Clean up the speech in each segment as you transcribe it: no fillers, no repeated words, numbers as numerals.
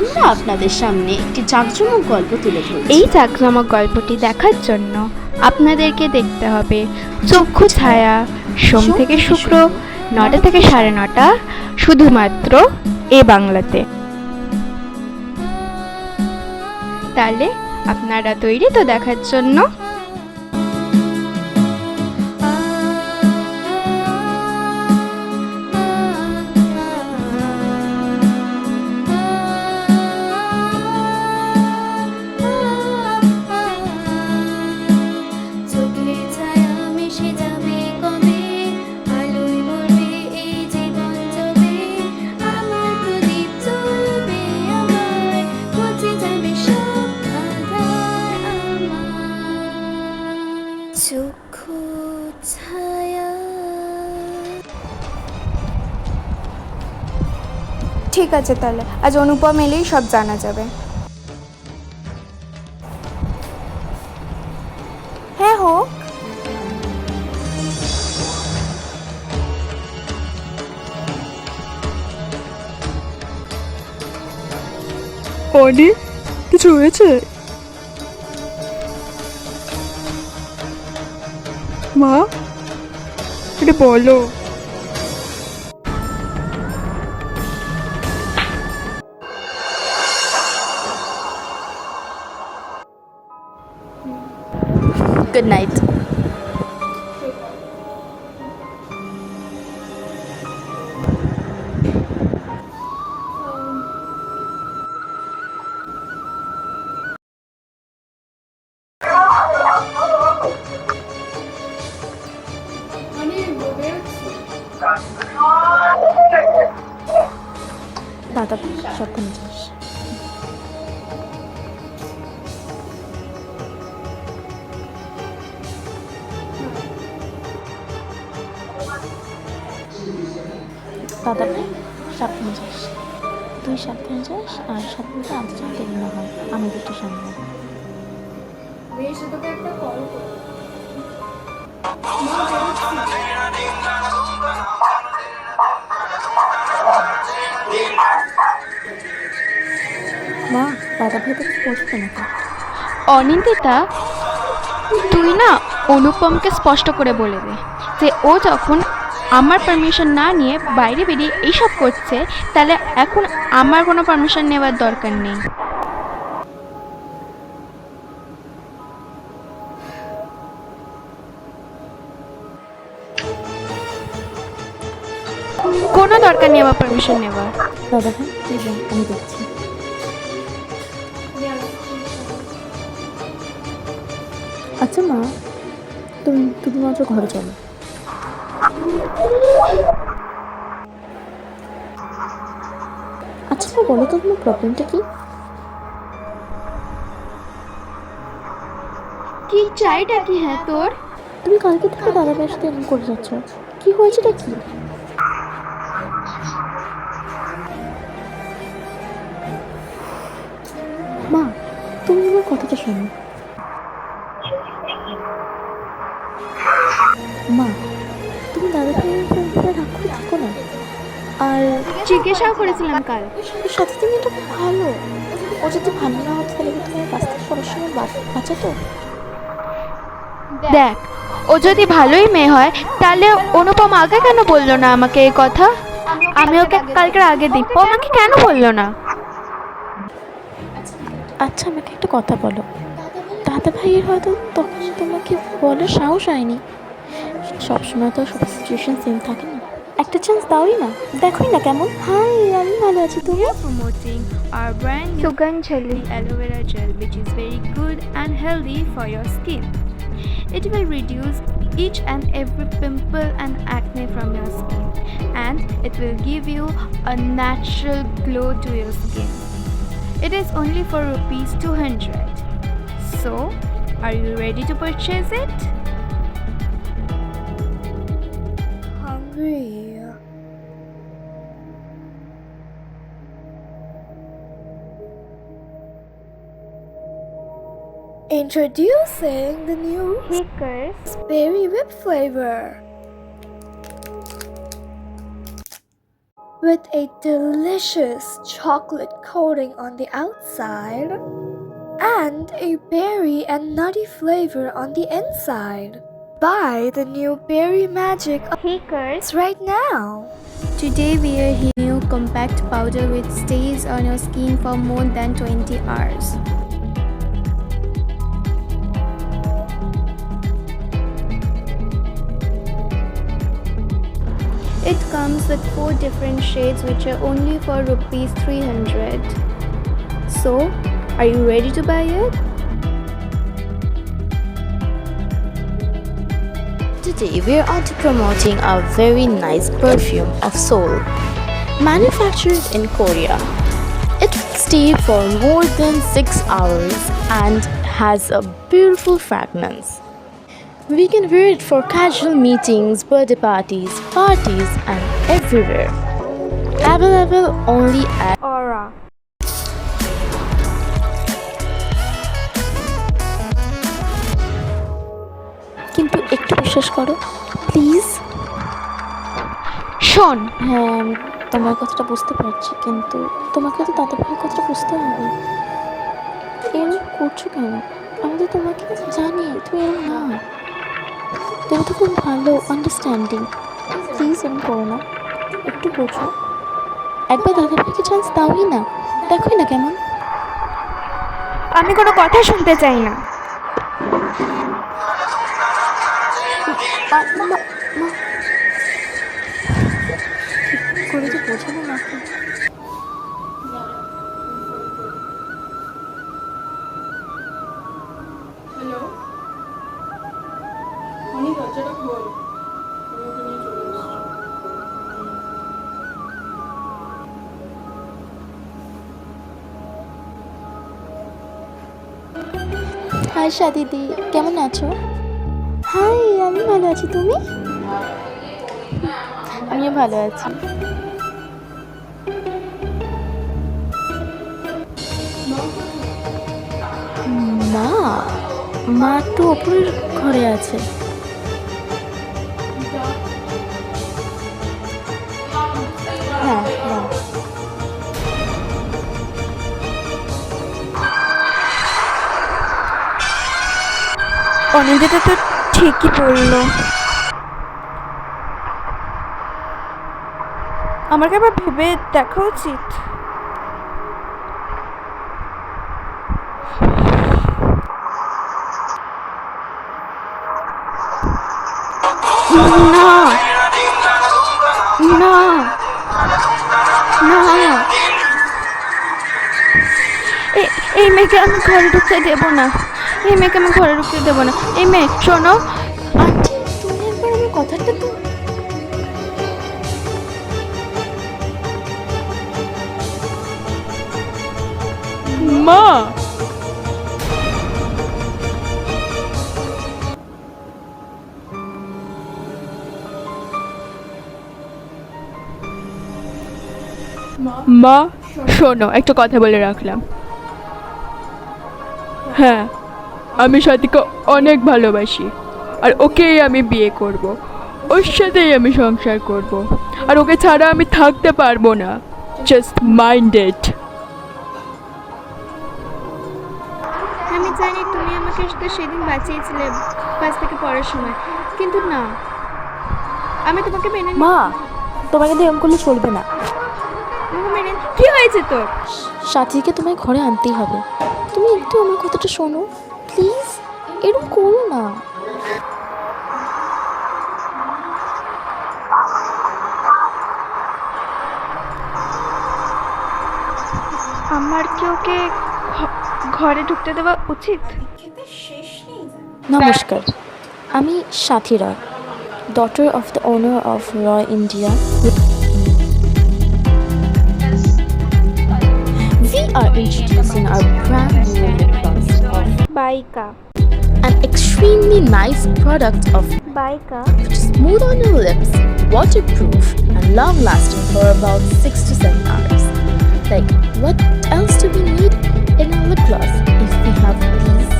আমরা আপনাদের সামনে একটি জাঁকজমক গল্প তুলে ধরছি। এই জাঁকজমক গল্পটি দেখার জন্য আপনাদেরকে দেখতে হবে চক্ষু ছায়া, সোম থেকে শুক্র 9টা থেকে 9:30 শুধুমাত্র এ বাংলাতে। তাহলে আপনারা তৈরি তো দেখার জন্য? ঠিক আছে, তাহলে আজ অনুপম এলেই সব জানা যাবে। হ্যাঁ হোক। অনি, কিছু হয়েছে? মা, এটা বলো। Good night. দাদা সাবধানে যাস। দাদা ভাই সাবধানে যাস, তুই সাবধানে যাস আর সাবধানে আনতে যাতে দেরি না হয়, আমি দুটো সামনে। মা, দাদা ভাই তো বলছো নাকি? অনিন্দিতা, তুই না অনুপমকে স্পষ্ট করে বলে দে যে ও যখন আমার পারমিশন না নিয়ে বাইরে বেরিয়ে এইসব করছে, তাহলে এখন আমার কোনো পারমিশন নেওয়ার দরকার নেই। কোনো দরকার নেই আমার পারমিশন নেওয়ার। দাদা ভাই তুই যা, আমি দেখছি। আচ্ছা মা, তুমি মাত্র ঘরে চলো। আচ্ছা মা, বলো তো তোমার প্রবলেমটা কি? কি চাইটা কি হ্যাঁ তোর? তুমি কালকে থেকে দাদা ভাইয়ের সাথে এরকম করে যাচ্ছ, কি হয়েছেটা কি? মা, তুমি আমার কথাটা শোনো। মা, তুমি দাদা ভাইয়ের রাগ করে থাকো না। আর জিজ্ঞাসাও করেছিলাম কাল। সাথে তুমি এটা ভালো, ও যদি ভালো না হতো তাহলে কি তোমার কাছ থেকে সরাসরি বাঁচাতো? দেখ, ও যদি ভালোই মেয়ে হয় তাহলে অনুপম আগে কেন বললো না আমাকে এই কথা? আমি ওকে কালকের আগে দিই, ও আমাকে কেন বললো না? আচ্ছা আমাকে একটা কথা বলো, দাদা ভাইয়ের হয়তো তখন তোমাকে বলার সাহস হয়নি। সবসময় তো সব সিচুয়েশন সেম থাকে না, একটা চান্স দাওই না, দেখোই না কেমন। হাই, আমি ভালো আছি, তুমি? Promoting our brand new Suganjali aloe vera gel, which is very good and healthy for your skin. It will reduce each and every pimple and acne from your skin, and it will give you a natural glow to your skin. It is only for ₹200. So, are you ready to purchase it? Hungry. Introducing the new Snickers berry whip flavor. with a delicious chocolate coating on the outside and a berry and nutty flavor on the inside. Buy the new Berry Magic Hackers, right now. today we are new compact powder which stays on your skin for more than 20 hours. It comes with 4 different shades which are only for rupees 300. So, are you ready to buy it? Today we're onto promoting our very nice perfume of Seoul, manufactured in Korea. It will stay for more than 6 hours and has a beautiful fragrance. We can wear it for casual meetings, birthday parties, and everywhere. Available only at Aura. কিন্তু একটু বিশ্বাস করো please. শোন, হ্যাঁ আমি তোমার কথাটা বুঝতে পারছি, কিন্তু তোমাকে তো দাদা ভাইয়ের কথাটা বুঝতে হবে। এরকম করছো কেন? আমি তো তোমাকে জানি তুমি এরকম না, তুমি তো খুব ভালো আন্ডারস্ট্যান্ডিং। প্লিজ এরকম করো না, একটু বোঝো। একবার দাদা ভাইকে চান্স দাওই না, দেখোই না কেমন। আমি কোনো কথা শুনতে চাই না। করে তো বোঝাবো নাকি? হ্যালো, অনি দরজাটা খোল, আমি ওকে নিয়ে চলে এসেছি। হাই দিদি, কেমন আছো? হাই, আমি ভালো আছি, তুমি? আমিও ভালো আছি। মা মা একটু ওপরের ঘরে আছে। হ্যাঁ হ্যাঁ। অনিন্দিতা তো ঠিকই বললো। আমাকে আবার ভেবে দেখা উচিত। না না না, এই মেয়েকে আমি ঘরে ঢুকতে দেবো না। এই মেয়েকে আমি ঘরে ঢুকতে দেবো না। এই মেয়ে শোনো, আন্টি তুমি একবার আমার কথাটা তো। মা, মা শোনো, একটা কথা বলে রাখলাম। হ্যাঁ, আমি সাথীকে অনেক ভালোবাসি, আর ওকেই আমি বিয়ে করব, ওর সাথেই আমি সংসার করব, আর ওকে ছাড়া আমি থাকতে পারবো না। Just mind it. আমি জানি তুমি আমাকে তো সেদিন বাঁচিয়েছিলে বাস থেকে পড়ার সময়, কিন্তু না, আমি তোমাকে মেনে মা তোমাকে দিয়ে এরকম করলে চলবে না। কি হয়েছে তোর? সাথীকে তোমায় ঘরে আনতেই হবে। তুমি একটু আমার কথাটা শোনো প্লিজ, এরকম করো না। আমার কি ওকে ঘরে ঢুকতে দেওয়া উচিত? নমস্কার, আমি Sathi Roy, daughter of the owner of Roy India. We are introducing our brand new lip gloss of বাইকা an extremely nice product of বাইকা smooth on your lips, waterproof and long lasting for about 6 to 7 hours. Like, what else do we need in our lip gloss if we have these?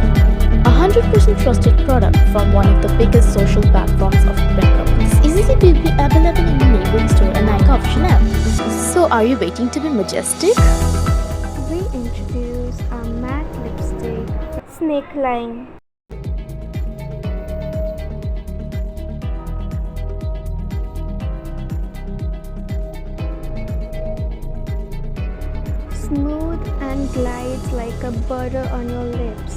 100% trusted product from one of the biggest social platforms of makeup. It's easily to be available in your neighboring store and icon of Chanel. So are you waiting to be majestic? We introduce a matte lipstick, Snake Line. Smooth and glides like a butter on your lips.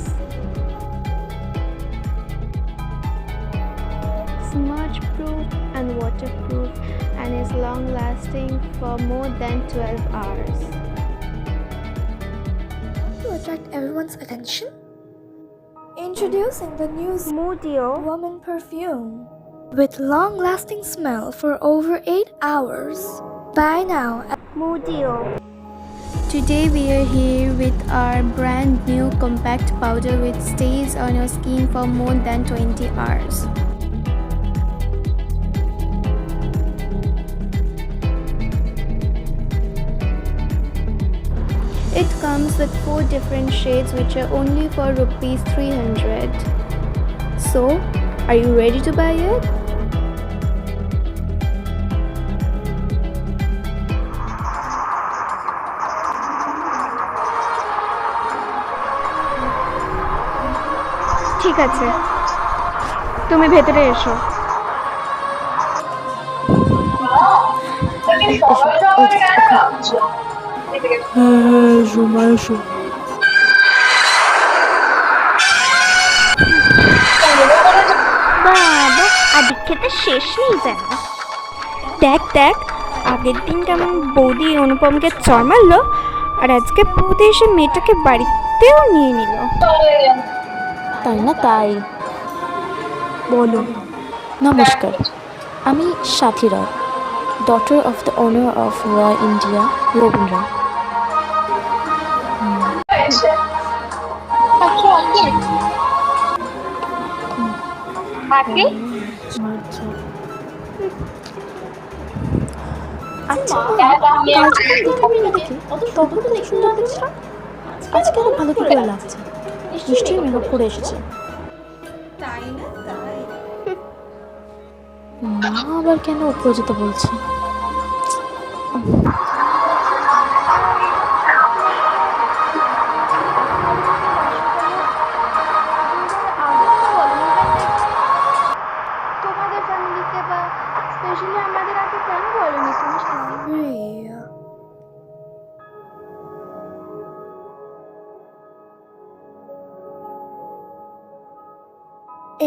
Smudge proof and waterproof, and is long lasting for more than 12 hours. To attract everyone's attention, introducing the new Moodio Woman perfume with long-lasting smell for over 8 hours. Buy now. Moodio. Today we are here with our brand new compact powder which stays on your skin for more than 20 hours. It comes with 4 different shades which are only for rupees 300. So, are you ready to buy it? ঠিক আছে, তুমি ভেতরে এসো। বাবা, আদিক খেতে শেষ নেই যেন। দেখ দেখ, আগের দিন কেমন বৌদি অনুপমকে চর মারলো, আর আজকে বৌদি এসে মেয়েটাকে বাড়িতেও নিয়ে নিল। তাই না? তাই বলো। নমস্কার, আমি Sathi Roy, daughter of the owner of Roy India, Rabindra Roy. আচ্ছা, কাল যখন দেখলাম মেয়েটাকে, তখন তো দেখুন লাগছিল, আজকে আরো ভালো করে লাগছে। নিশ্চয়ই মেকআপ করে এসেছে। মা আবার কেন উপরে যেতে বলছে? তোমাদের ফ্যামিলিতে বা স্পেশালি আমাদের আগে কেন বলোনি তুমি?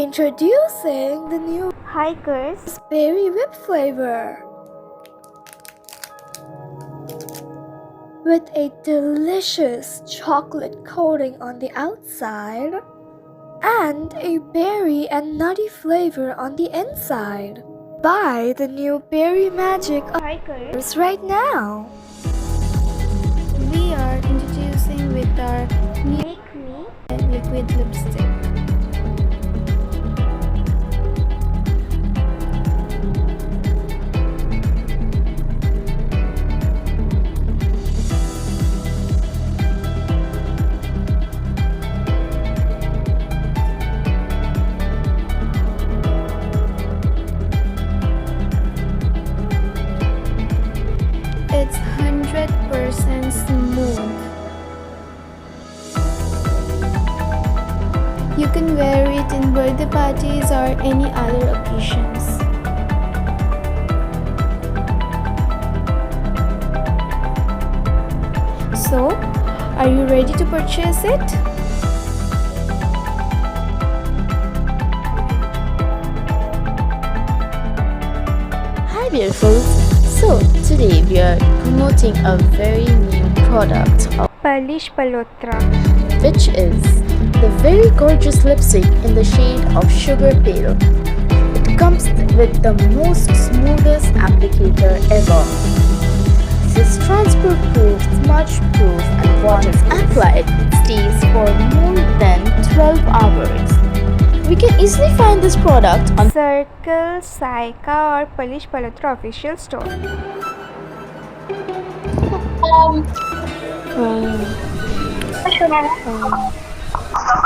Introducing the new Hikers berry whip flavor with a delicious chocolate coating on the outside and a berry and nutty flavor on the inside. Buy the new Berry Magic Hikers right now. we are introducing with our Make Me liquid lipstick. It's 100% smooth. You can wear it in birthday parties or any other occasions. So, are you ready to purchase it? Hi beautifuls. So today we are promoting a very new product Palish Palotra. which is the very gorgeous lipstick in the shade of Sugar Pale. It comes with the most smoothest applicator ever. This is transport proof, smudge proof and once applied it stays for more than 12 hours. We can easily find this product on Circle, Saika or Palish Palotra official store.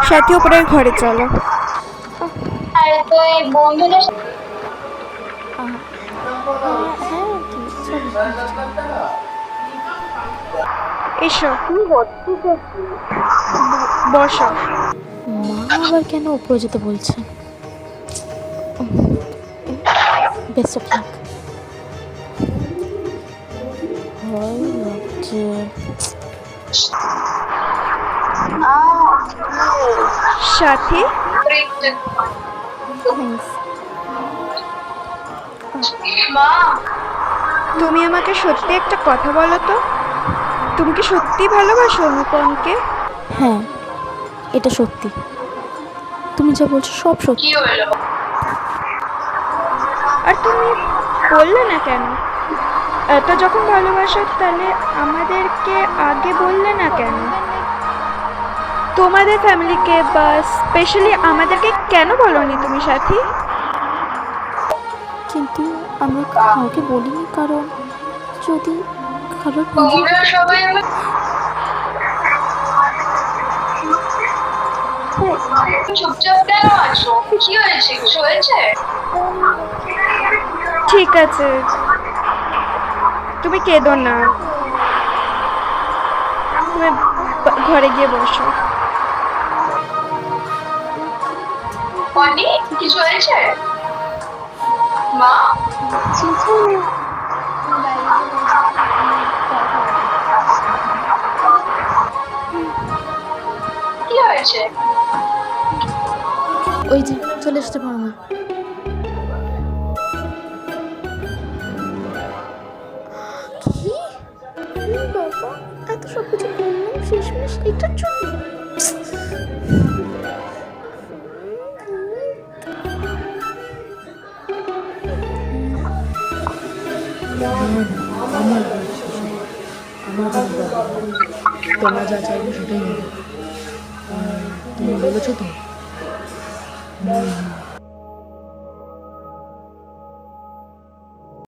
সাথী উপরের ঘরে চলো। হ্যাঁ, চলো এসো বসো। মা আবার কেন উপরে যেতে বলছে? Best of luck. ভয় লাগছে। সাথী, থ্যাঙ্কস। তুমি আমাকে সত্যি একটা কথা বলো তো, তুমি কি সত্যি ভালোবাসো অনুপমকে? হ্যাঁ, এটা সত্যি। তুমি যা বলছো সব সত্যি। আর তুমি বললে না কেন? এত যখন ভালোবাসো তাহলে আমাদেরকে আগে বললে না কেন? তোমাদের ফ্যামিলিকে বা স্পেশালি আমাদেরকে কেন বলোনি তুমি সাথী? কিন্তু আমরা কাউকে বলিনি, কারণ যদি কারোর চুপচাপ কেন আছো? কি হয়েছে? কিছু হয়েছে? ঠিক আছে, তুমি কেঁদো না, তুমি ঘরে গিয়ে বসো। বনি, কিছু হয়েছে? মা, কি হয়েছে? ওই যে চলে আসতে পারো না। কি বাবা, এত সব কিছু করলাম শেষমেশ এটার জন্য? তোমরা যা চাইবে সেটাই হবে। তুমি বলেছো তো?